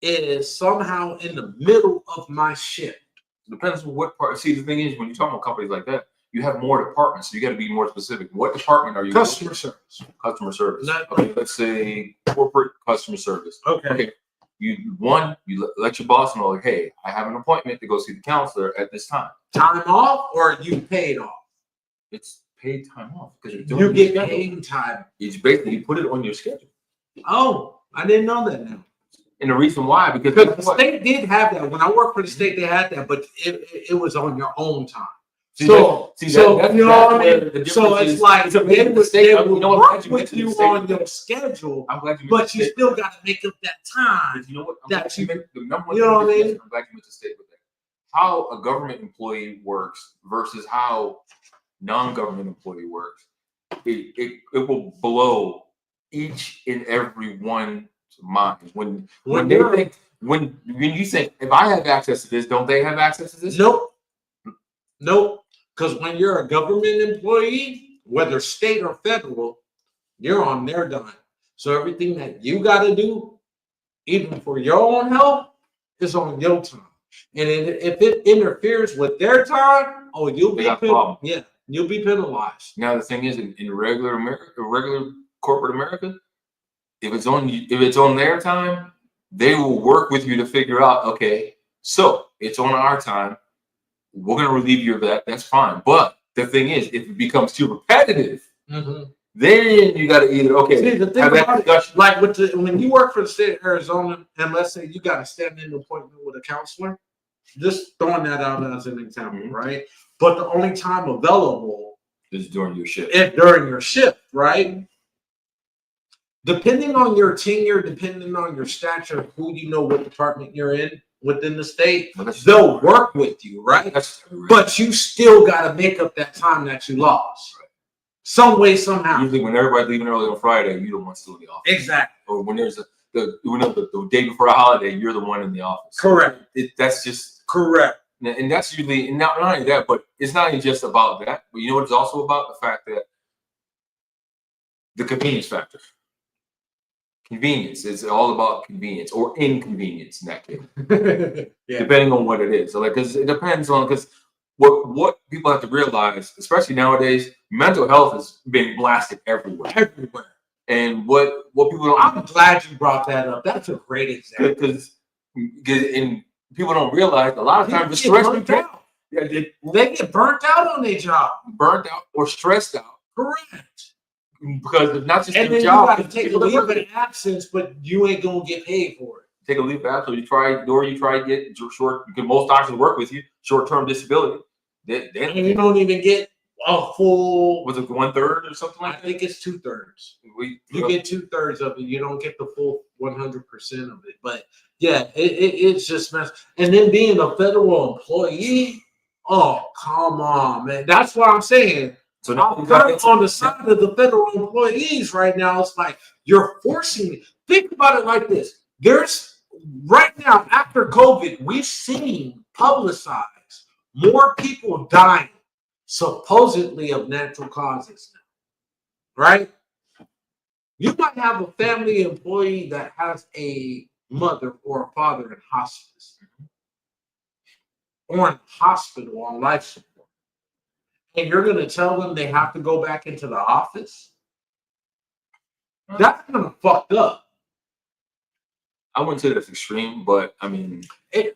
is somehow in the middle of my shift. Depends on what part. See, the thing is, when you talk about companies like that, you have more departments, so you got to be more specific. What department are you? Customer service. Customer service. Okay, let's say corporate customer service. Okay. You let your boss know, like, hey, I have an appointment to go see the counselor at this time. Time off, or you paid off? It's paid time off because you get paid time. It's basically you put it on your schedule. Oh, I didn't know that now. And the reason why, because the state did have that. When I worked for the state, they had that, but it was on your own time. You know what I mean? So it's like they would work with you on your schedule, but you still got to make up that time. You know what? You know what I mean? I'm glad you went to state with that. How a government employee works versus how non-government employee works, it will blow each and every one mind. When you think, if I have access to this, don't they have access to this? Nope. Because when you're a government employee, whether state or federal, you're on their dime. So everything that you got to do, even for your own health, is on your time. And if it interferes with their time, you'll be you'll be penalized. Now the thing is, in regular corporate America, if it's on their time, they will work with you to figure out, okay, so it's on our time. We're going to relieve you of that. That's fine. But the thing is, if it becomes too repetitive, then you got to either, see, the thing about it, like when you work for the state of Arizona, and let's say you got a stand-in appointment with a counselor, Just throwing that out as an example, right? But the only time available is during your shift. During your shift, right? Depending on your tenure, depending on your stature, who you know, what department you're in within the state, they'll work with you, right? But you still got to make up that time that you lost. Right. Some way, somehow. Usually when everybody's leaving early on Friday, you're the one still in the office. Exactly. Or when there's the day before a holiday, you're the one in the office. Correct. That's just correct. And that's usually, and not only that, but it's not even just about that. But you know what it's also about? The fact that the convenience factor. Convenience. It's all about convenience or inconvenience in that case. Yeah. Depending on what it is. So like, because it depends on, because what people have to realize, especially nowadays, mental health is being blasted everywhere. Everywhere. And what people don't. I'm glad you brought that up. That's a great example. Because people don't realize a lot of times the stress they get burnt out on their job. Burnt out or stressed out. Correct. Because it's not just and your then job. You got to take a leave of absence, but you ain't gonna get paid for it. Take a leave of absence. You try to get short. Because most doctors work with you short-term disability. And you don't even get a full. Was it 1/3 or something like that? I think it's 2/3. You get 2/3 of it. You don't get the full 100% of it. But yeah, it's just mess. And then being a federal employee. Oh, come on, man. That's what I'm saying. So now on the side of the federal employees right now, it's like you're forcing me. Think about it like this. There's right now, after COVID, we've seen publicized more people dying supposedly of natural causes now. Right? You might have a family employee that has a mother or a father in hospice or in hospital on life support. And you're going to tell them they have to go back into the office? That's kind of fucked up. I wouldn't say that's extreme, but I mean,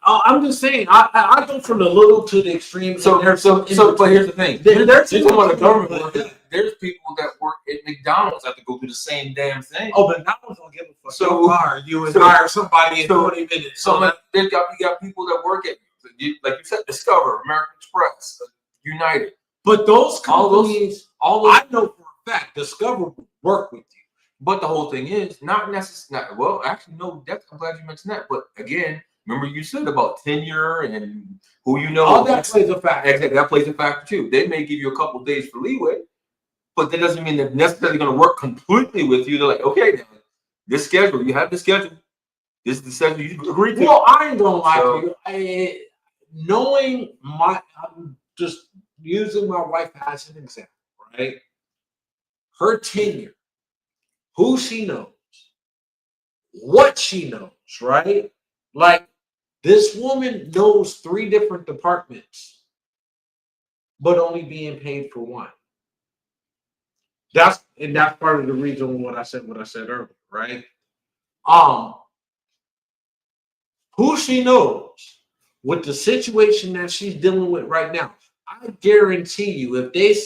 I'm just saying. I go from the little to the extreme. But here's the thing. There's people that work at McDonald's have to go through the same damn thing. Oh, McDonald's don't give a fuck. So hire you and hire somebody in 20 minutes. So you got people that work at, like you said, Discover, American Express, United. But those companies, I know for a fact, Discover will work with you. But the whole thing is not necessarily. Well, actually, no. I'm glad you mentioned that. But again, remember you said about tenure and who you know. All that plays a factor. Exactly, that plays a factor too. They may give you a couple days for leeway, but that doesn't mean they're necessarily going to work completely with you. They're like, okay, now this schedule, you have the schedule. This is the schedule you agreed to. Well, I ain't gonna lie to you. I'm just using my wife as an example, right? Her tenure, who she knows, what she knows, right? Like this woman knows 3 different departments, but only being paid for one. That's part of the reason what I said earlier, right? Who she knows with the situation that she's dealing with right now. I guarantee you, if they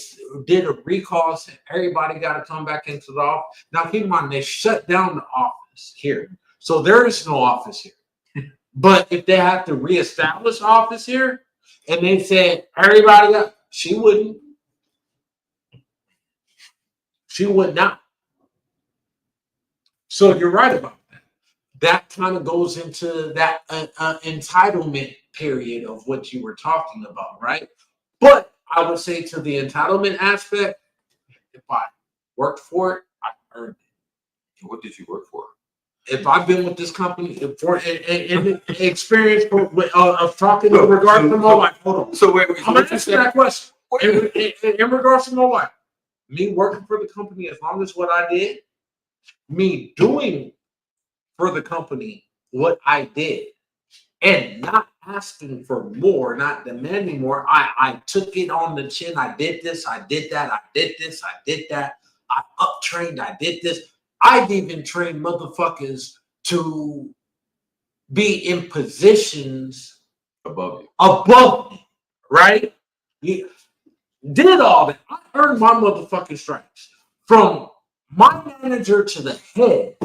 did a recall, said everybody got to come back into the office. Now, keep in mind, they shut down the office here. So there is no office here. But if they have to reestablish office here, and they said everybody got, she wouldn't. She would not. So you're right about that. That kind of goes into that entitlement period of what you were talking about, right? But I would say to the entitlement aspect, if I worked for it, I earned it. What did you work for? If I've been with this company for an experience of talking in regards to my wife, hold on. So wait, I'm gonna answer that question. In regards to my wife, me working for the company as long as what I did, me doing for the company what I did, and not asking for more, not demanding more. I took it on the chin. I did this. I did that. I did this. I did that. I up-trained. I did this. I've even trained motherfuckers to be in positions above me, right? Yeah. Did all that. I earned my motherfucking stripes. From my manager to the head,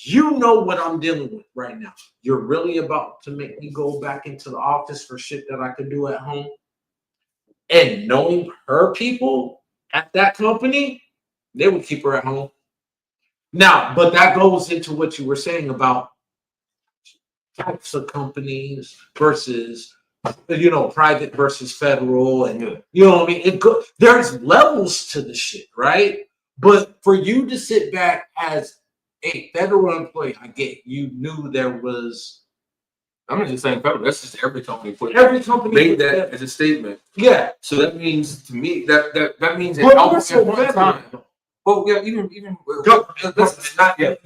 you know what I'm dealing with right now. You're really about to make me go back into the office for shit that I could do at home. And knowing her people at that company, they would keep her at home. Now, but that goes into what you were saying about types of companies versus, private versus federal, and you know what I mean. There's levels to the shit, right? But for you to sit back as a federal employee, I get you knew there was. I'm not just saying federal. That's just every company made that as a statement. Yeah. So that means to me that means But at also one time. Well, yeah, even government. Government.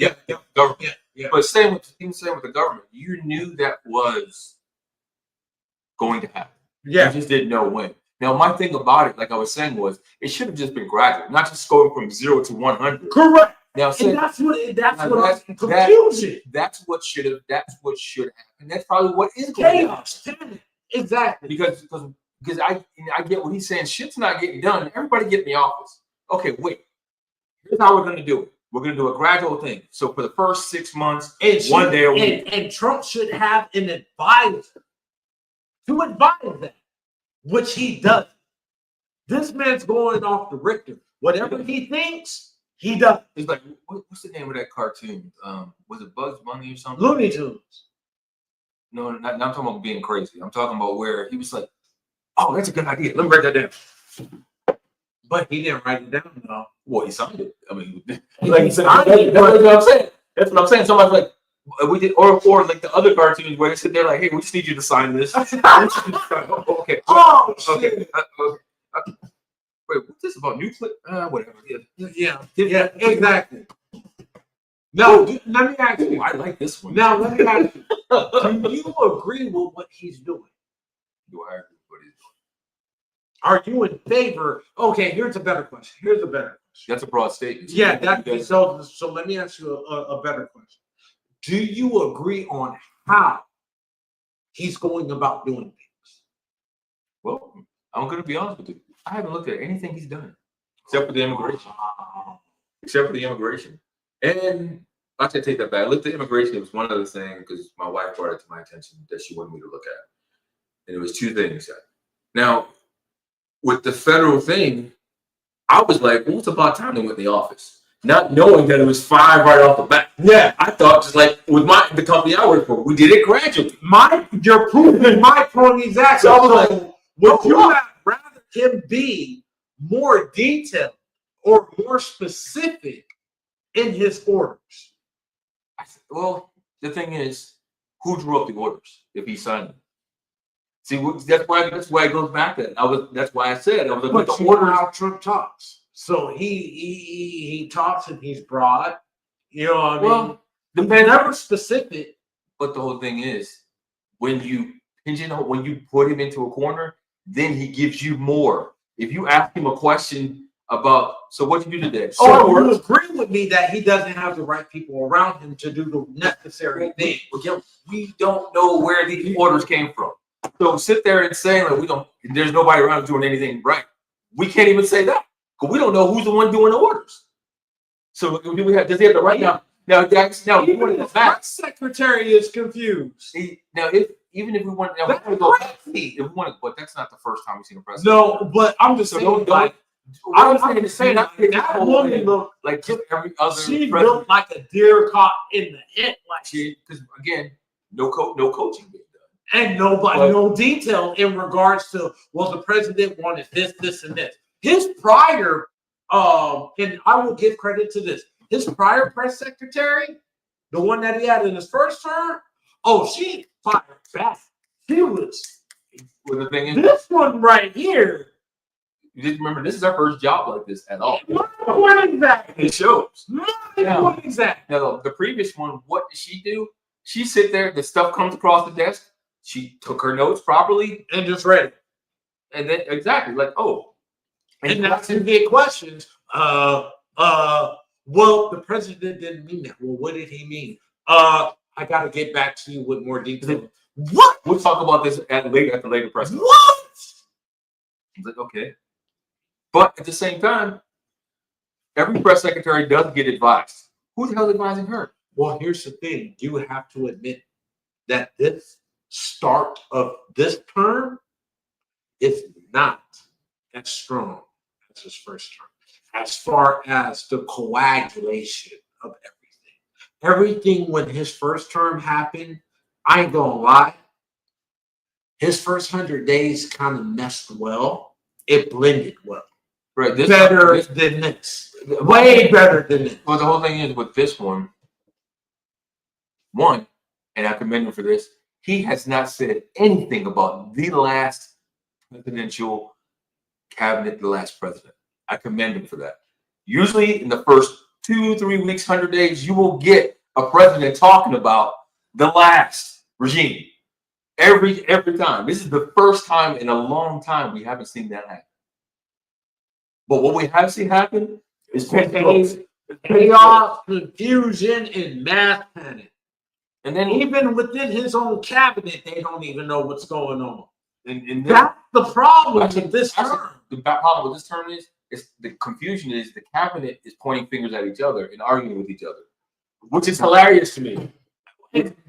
Yeah. But same with the government, you knew that was going to happen. Yeah. You just didn't know when. Now, my thing about it, like I was saying, was it should have just been gradual, not just going from 0 to 100. Correct. Now, and that's what confusion. That's what should happen. That's probably what is going on. Exactly. Because I get what he's saying. Shit's not getting done. Everybody get in the office. Okay, wait. Here's how we're going to do it. We're going to do a gradual thing. So for the first 6 months, one day a week. And Trump should have an advisor to advise that, which he does. This man's going off the Richter. Whatever he thinks, he does. He's like, what's the name of that cartoon? Was it Bugs Bunny or something? Looney Tunes. No, I'm talking about being crazy. I'm talking about where he was like, oh, that's a good idea. Let me write that down. But he didn't write it down, though. Well, he signed it. I mean, he signed it. That's what I'm saying. That's what I'm saying. Somebody's like, we did, or like the other cartoons where they sit there like, hey, we just need you to sign this. Okay. Oh, okay. Wait, what's this about? Nuclear? Whatever. Yeah, exactly. Now, let me ask you. I like this one. Now, let me ask you. Do you agree with what he's doing? Do I agree with what he's doing? Are you in favor? Okay, here's a better question. That's a broad statement. Yeah, so let me ask you a better question. Do you agree on how he's going about doing things? Well, I'm going to be honest with you. I haven't looked at anything he's done except for the immigration. And I should take that back. I looked at immigration. It was one other thing because my wife brought it to my attention that she wanted me to look at. And it was two things. Now, with the federal thing, I was like, well, it's about time they went in the office. Not knowing that it was 5 right off the bat. Yeah. I thought just like with the company I work for, we did it gradually. You're proving my point exactly. So I was like, would you not rather him be more detailed or more specific in his orders? Well, the thing is, who drew up the orders if he signed them? See, that's why it goes back to that. That's why I said I was like, but the order how Trump talks. So he talks and he's broad. You know what I mean? They're never specific. But the whole thing is, when you put him into a corner, then he gives you more. If you ask him a question about, so what you do today? So you agree with me that he doesn't have the right people around him to do the necessary thing. We don't know where these orders came from. So sit there and say like there's nobody around doing anything right. We can't even say that because we don't know who's the one doing the orders. So does he have the right now? Now the press secretary is confused. If we want to go back, but that's not the first time we've seen a president. No, but I'm just saying. I'm saying that woman looked like just every other. She looked like a deer caught in the head, because again, no coaching being done, and no detail in regards to the president wanted this, and this. His prior, and I will give credit to this. His prior press secretary, the one that he had in his first term, she fired back. She was. Well, the thing is, this one right here. You didn't remember this is our first job like this at all. What exactly? It shows. What exactly? Now the previous one, what did she do? She sit there, the stuff comes across the desk. She took her notes properly and just read it. And then exactly like, and that's to get questions. The president didn't mean that. Well, what did he mean? I gotta get back to you with more detail. What? We'll talk about this at the later press. What? I was like, okay. But at the same time, every press secretary does get advised. Who the hell is advising her? Well, here's the thing. You have to admit that this start of this term is not as strong as his first term, as far as the coagulation of everything when his first term happened. I ain't gonna lie, his first 100 days kind of messed well. It blended well. Right, Better than this. Way better than this. Well, the whole thing is with this one, and I commend him for this, he has not said anything about the last presidential cabinet, the last president. I commend him for that. Usually in the first 2-3 weeks, 100 days, you will get a president talking about the last regime. Every time. This is the first time in a long time we haven't seen that happen. But what we have seen happen is chaos, confusion, and mass panic. And then even within his own cabinet, they don't even know what's going on. And that's the problem with this term. The problem with this term is the confusion is the cabinet is pointing fingers at each other and arguing with each other, which is hilarious to me.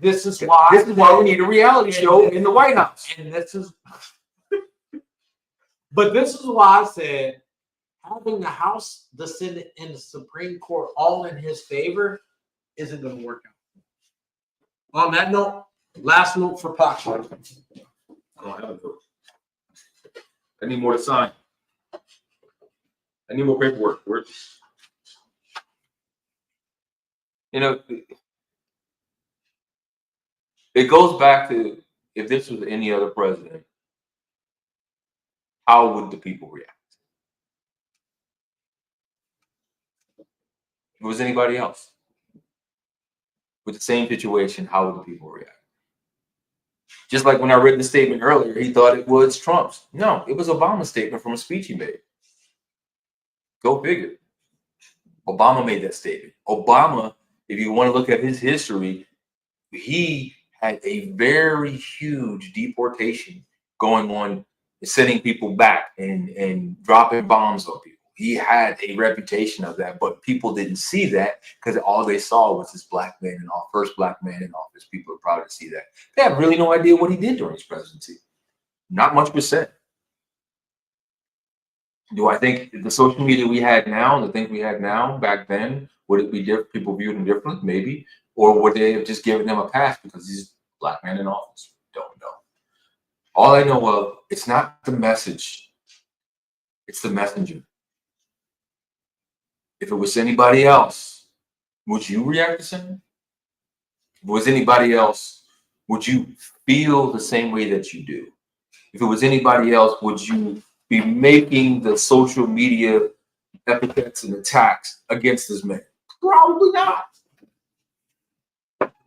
This is why we need a reality show in the White House. And this is why I said having the House, the Senate, and the Supreme Court all in his favor isn't going to work out. On that note, last note for Pac. I don't have a vote. I need more to sign. I need more paperwork. You know, it goes back to if this was any other president, how would the people react? If it was anybody else with the same situation, how would the people react? Just like when I read the statement earlier, he thought it was Trump's. No, it was Obama's statement from a speech he made. Go figure. Obama made that statement. Obama, if you want to look at his history, he had a very huge deportation going on, sending people back and dropping bombs on people. He had a reputation of that, but people didn't see that because all they saw was this black man in office, first black man in office. People are proud to see that. They have really no idea what he did during his presidency. Not much was said. Do I think the social media we had now, the things we had now back then, would it be different? People viewed him differently, maybe, or would they have just given him a pass because he's a black man in office? Don't know. All I know of, it's not the message, it's the messenger. If it was anybody else, would you react the same? If it was anybody else, would you feel the same way that you do? If it was anybody else, would you be making the social media epithets and attacks against this man? Probably not.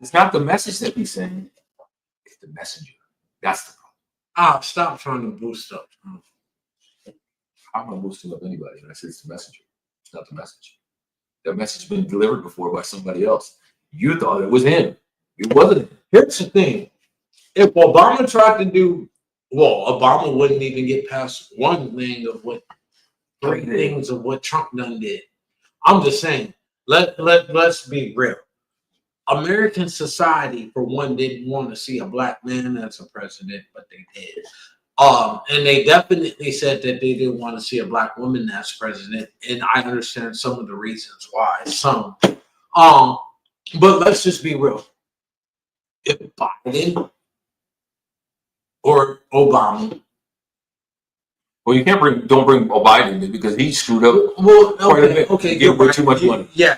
It's not the message that he's saying, it's the messenger. That's the problem. Stop trying to boost up. I'm not boosting up anybody. And I said it's the messenger. It's not the message. That message has been delivered before by somebody else. You thought it was him. It wasn't him. Here's the thing. If Obama tried to do, Obama wouldn't even get past one thing of what, three things of what Trump done did. I'm just saying, let's be real. American society, for one, didn't want to see a black man as a president, but they did. And they definitely said that they didn't want to see a black woman as president, and I understand some of the reasons why. Some, but let's just be real. If Biden or Obama, well, you can't don't bring Biden in because he screwed up. Well, okay, give away too much money. Yeah,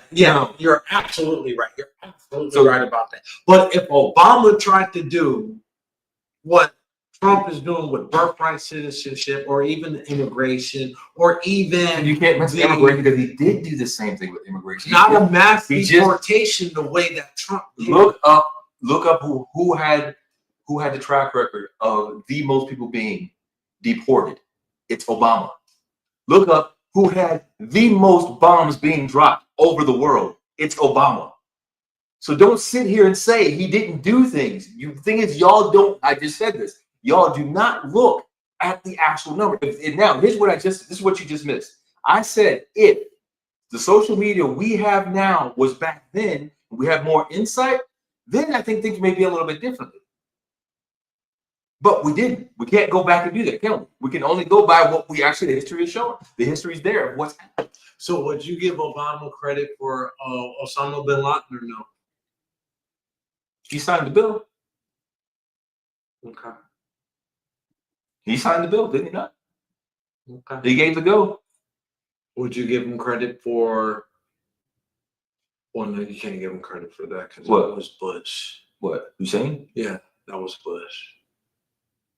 you're absolutely right. You're absolutely right about that. But if Obama tried to do what Trump is doing with birthright citizenship, or even immigration, or even you can't mention immigration because he did do the same thing with immigration. Not a mass deportation the way that Trump did. Look up who had the track record of the most people being deported. It's Obama. Look up who had the most bombs being dropped over the world. It's Obama. So don't sit here and say he didn't do things. The thing is, y'all don't. I just said this. Y'all do not look at the actual number. Now, this is what you just missed. I said if the social media we have now was back then, we have more insight, then I think things may be a little bit differently. But we didn't. We can't go back and do that, can we? We can only go by what we actually, the history is showing. The history is there of what's happened. So would you give Obama credit for Osama bin Laden or no? He signed the bill. Okay. He signed the bill, didn't he not? Okay. He gave the go. Would you give him credit for? Well, no, you can't give him credit for that because What? that was Bush. What? Hussein? Yeah, that was Bush.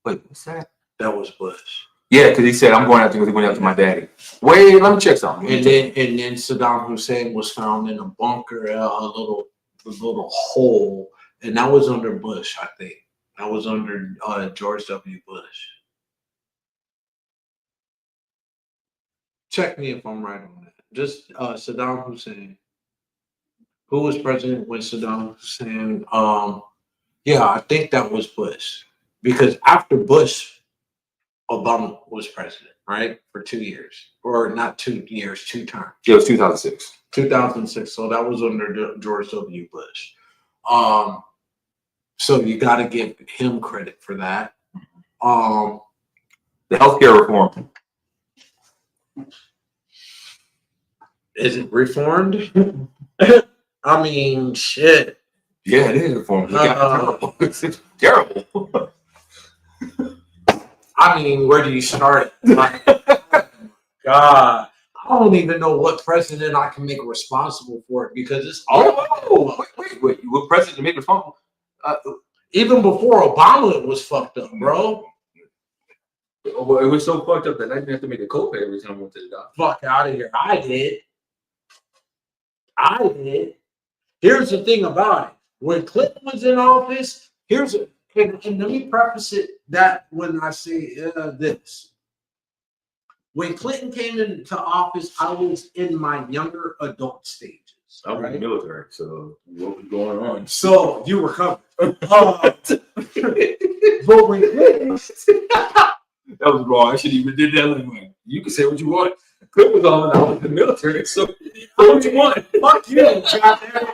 Wait, what's that? That was Bush. Yeah, because he said, I'm going after my daddy. Wait, let me check something. And then Saddam Hussein was found in a bunker, a little hole, and that was under Bush, I think. That was under George W. Bush. Check me if I'm right on that. Just Saddam Hussein. Who was president when Saddam Hussein? Yeah, I think that was Bush. Because after Bush, Obama was president, right? For 2 years. Or not 2 years, 2 terms. It was 2006. 2006. So that was under George W. Bush. So you got to give him credit for that. The healthcare reform. Is it reformed? I mean, shit. Yeah, it is reformed. It got terrible. It's terrible. I mean, where do you start? Like, God, I don't even know what president I can make responsible for it because it's all. Wait. What president make responsible? Even before Obama, it was fucked up, bro. Well, it was so fucked up that I didn't have to make a copay every time I went to the doctor. Fuck out of here. I did. Here's the thing about it. When Clinton was in office, and let me preface it that when I say this. When Clinton came into office, I was in my younger adult stages. I was in the military, so what was going on? So you were covered. But when Clinton, that was wrong. I shouldn't even did that anyway. You can say what you want. Clinton was on I was in the military, so what you want? Fuck you, goddamn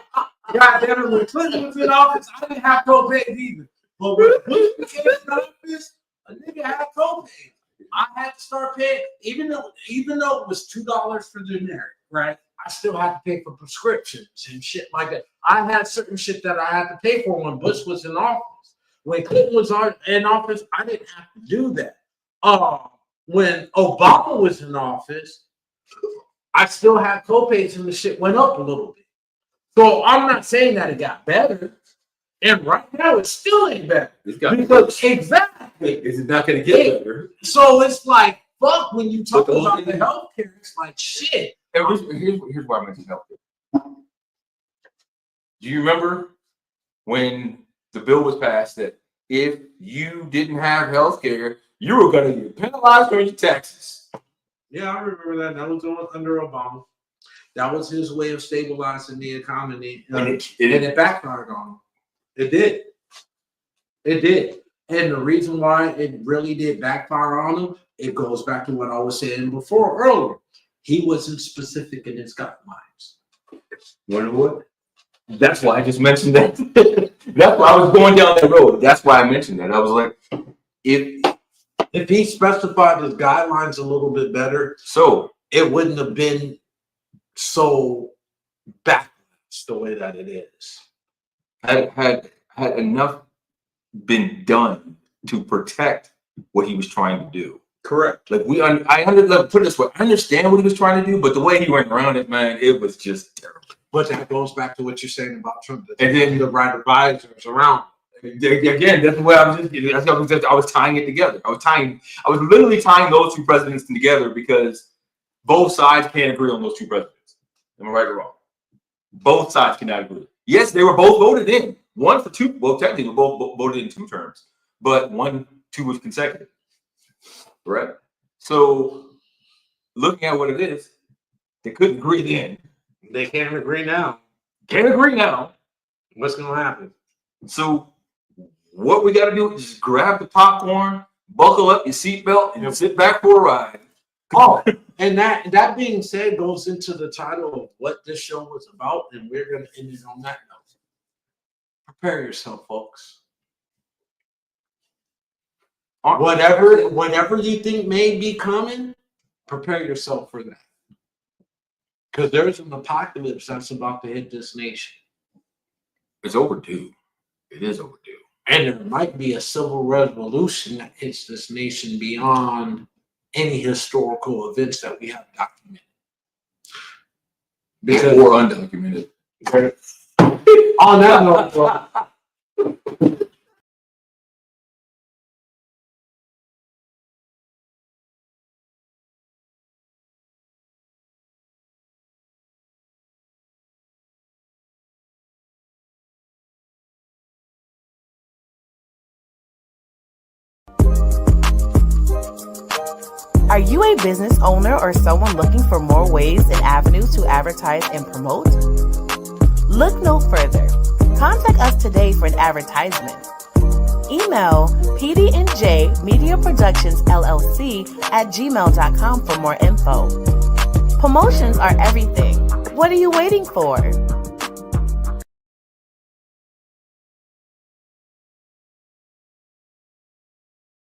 it. When Clinton was in office, I didn't have copays either. But when Clinton came in office, a nigga had copays. I had to start paying, even though it was $2 for generic, right? I still had to pay for prescriptions and shit like that. I had certain shit that I had to pay for when Bush was in office. When Clinton was in office, I didn't have to do that. When Obama was in office, I still had copays and the shit went up a little bit. So I'm not saying that it got better. And right now it still ain't better. Exactly. Is it not going to get better? So it's like, fuck, when you talk about the healthcare, it's like shit. And here's why I mentioned healthcare. Do you remember when the bill was passed that if you didn't have healthcare, you were going to get penalized on your taxes? Yeah, I remember that. That was under Obama. That was his way of stabilizing the economy. And it backfired on him. It did. And the reason why it really did backfire on him, it goes back to what I was saying before earlier. He wasn't specific in his guidelines. You know what? That's why I just mentioned that. That's why I was going down that road. That's why I mentioned that. I was like, if he specified his guidelines a little bit better, so it wouldn't have been so backwards the way that it is. Had enough been done to protect what he was trying to do. Correct. Like put it this way, I understand what he was trying to do, but the way he went around it, man, it was just terrible. But that goes back to what you're saying about Trump. And then the right advisors around. Again, that's the way I was tying it together. I was literally tying those two presidents together because both sides can't agree on those two presidents. Am I right or wrong? Both sides cannot agree. Yes, they were both voted in. One for 2. Well, technically, we both voted in 2 terms, but 2 was consecutive. Correct. So, looking at what it is, they couldn't agree then. They can't agree now. Can't agree now. What's gonna happen? So, what we got to do is just grab the popcorn, buckle up your seatbelt, and sit back for a ride. And that being said goes into the title of what this show was about, and we're going to end it on that note. Prepare yourself, folks. Whatever you think may be coming, prepare yourself for that. Because there's an apocalypse that's about to hit this nation. It's overdue. It is overdue. And there might be a civil revolution that hits this nation beyond any historical events that we have documented. Because, or undocumented. On that note, Are you a business owner or someone looking for more ways and avenues to advertise and promote? Look no further. Contact us today for an advertisement. Email PD&J Media Productions LLC at gmail.com for more info. Promotions are everything. What are you waiting for?